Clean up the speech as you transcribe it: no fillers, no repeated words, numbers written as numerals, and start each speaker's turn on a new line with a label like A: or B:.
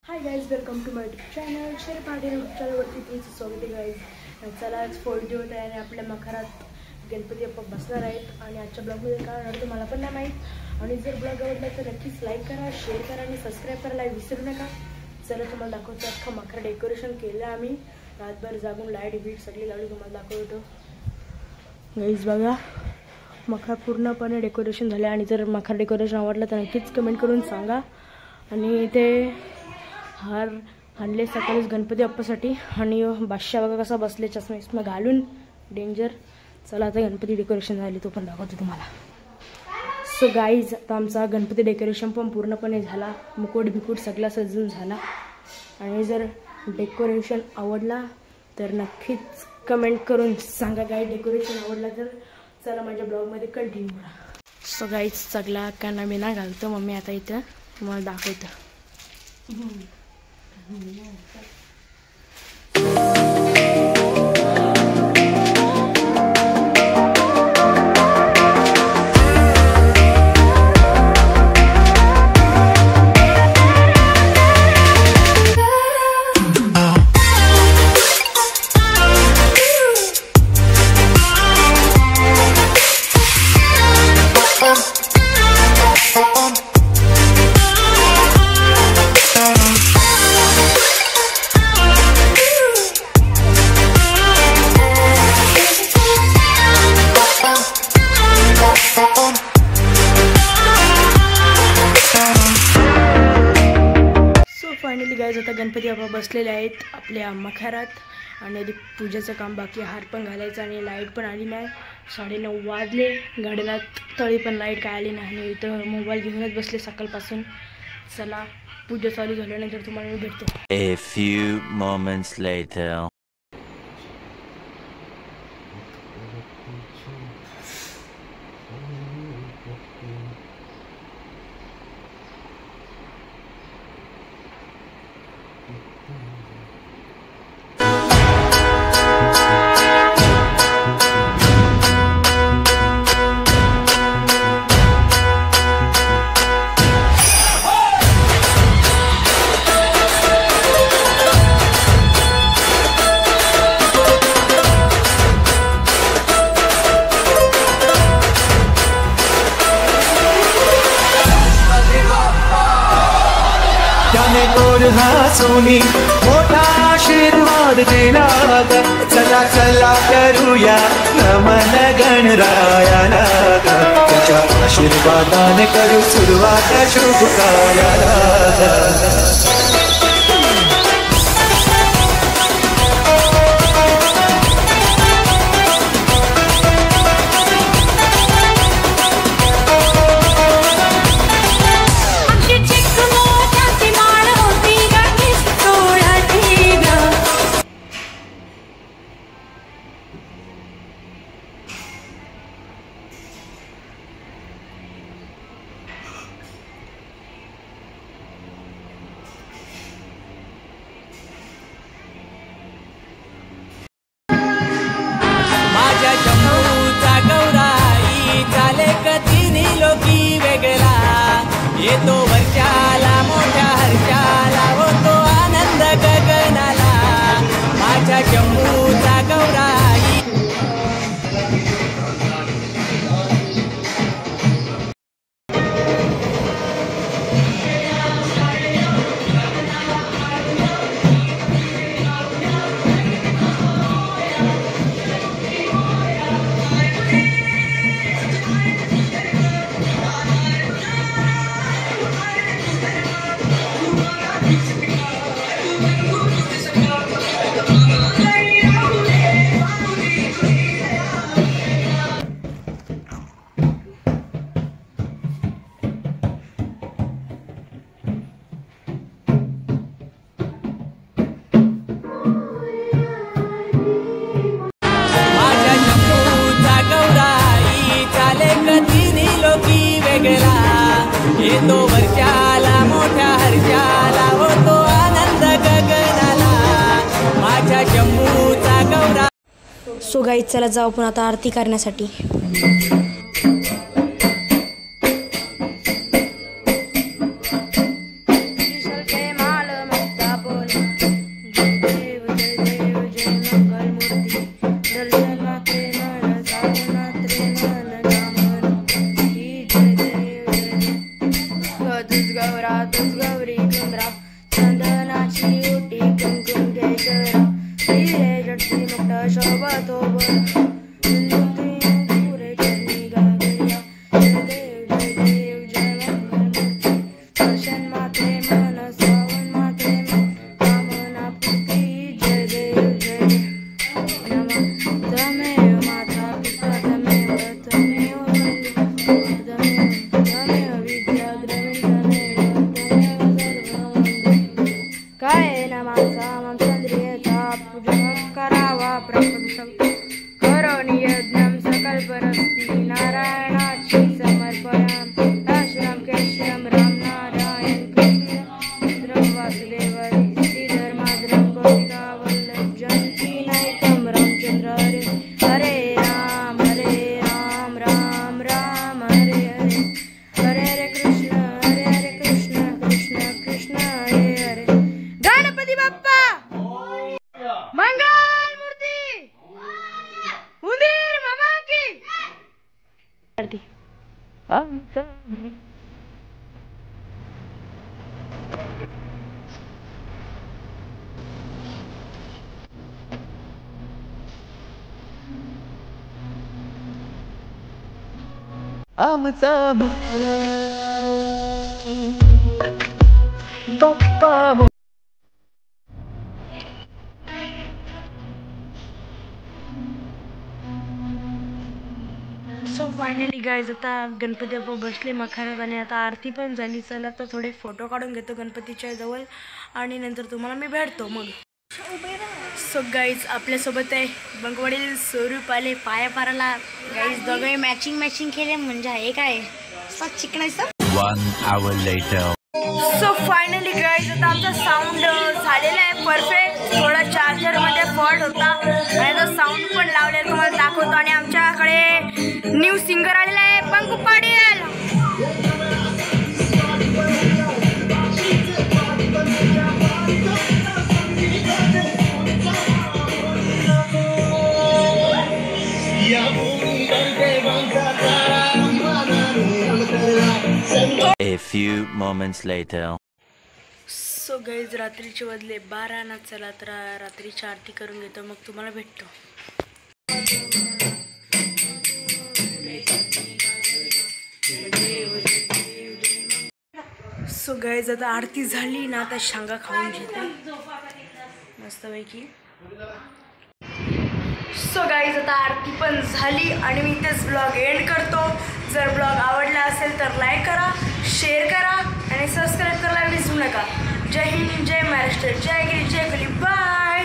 A: High guys, welcome to my channel. Share party चॅनलवरती तुमचं स्वागत आहे गाइज. चला आज 4th होत आहे आणि आपल्या मखरात गणपती बाप्पा बसणार आहेत आणि आजच्या ब्लॉगमध्ये काय होणार ते मला पण नाही माहीत. आणि जर ब्लॉग आवडला तर नक्कीच लाईक करा, शेअर करा आणि सबस्क्राईब करायला विसरू नका. चला तुम्हाला दाखवतो अख्खा मखर डेकोरेशन केलं आम्ही. रातभर जागून लाईट बीट सगळी लावली तुम्हाला दाखवतो गाइज. बघा मखर पूर्णपणे डेकोरेशन झाले आणि जर मखर डेकोरेशन आवडलं तर नक्कीच कमेंट करून सांगा. आणि ते हार आणले सकाळीच गणपती बाप्पासाठी आणि बादशाह बघा कसा बसले चष्मा घालून डेंजर. चला आता गणपती डेकोरेशन झाली तो पण दाखवतो तुम्हाला. सो गाईज आता आमचा गणपती डेकोरेशन पण पूर्णपणे झाला. मुकुट बिकुट सगळा सजून झाला. आणि जर डेकोरेशन आवडला तर नक्कीच कमेंट करून सांगा गाईज. डेकोरेशन आवडला तर चला माझ्या ब्लॉगमध्ये कंटिन्यू करा. सो गाईज सगळा काना बिना घालतो मम्मी आता इथं तुम्हाला दाखवतो. फायनली गाइज आता गणपती बाप्पा बसलेले आहेत आपल्या मखरात आणि आधी पूजेचं काम बाकी. हार पण घालायचं आणि लाईट पण आली नाही. 9:30 वाजले. गाडीला तळी पण लाईट काय आली नाही आणि इथं मोबाईल घेऊनच बसले सकाळपासून. चला पूजा चालू झाल्यानंतर तुम्हाला मी भेटतो.
B: A few moments later.
C: Soni मोठा आशीर्वाद दिला. चला चला करूया नमन गणरायाला. त्याच्या आशीर्वादाने करू सुरुवात शुभ कार्याला.
D: येतो वर्षाला मोठ्या हर्षाला होतो आनंद गगनाला. माझ्या शंभूचा गौराई
A: सो गाईज चला जाऊ आपण आता आरती करण्यासाठी. सो फायनली गाईज आता गणपती बाप्पा बसले मखारात आणि आता आरती पण झाली. चला तर थोडे फोटो काढून घेतो गणपतीच्या जवळ आणि नंतर तुम्हाला मी भेटतो मग. सो गाईज आपल्यासोबत आहे बंकवडील स्वरूप आले पाया पाराला. गाईज दोघे मॅचिंग केले म्हणजे हे काय चिकनायचं.
B: 1 hour later.
A: So finally guys आता आमचा साऊंड झालेला आहे परफेक्ट. थोडा चार्जरमध्ये फॉल्ट होता आणि आता साऊंड पण लावलेला तुम्हाला दाखवतो. आणि आमच्याकडे न्यू सिंगर आलेला आहे Banku Patil.
B: A few moments later.
A: So guys रात्रीचे वाजले 12 ना. चला तर रात्रीची आरती करून घेतो मग तुम्हाला भेटतो. सो गाईज आता आरती झाली ना आता शांगा खाऊन घेते मस्तपैकी. सो गाईज आता आरती पण झाली आणि मी इथेच ब्लॉग एंड करतो. जर ब्लॉग आवडला असेल तर लाईक करा, शेअर करा आणि सबस्क्राईब करायला विसरू नका. जय हिंद, जय महाराष्ट्र, जय गिरी, जय गुली. बाय.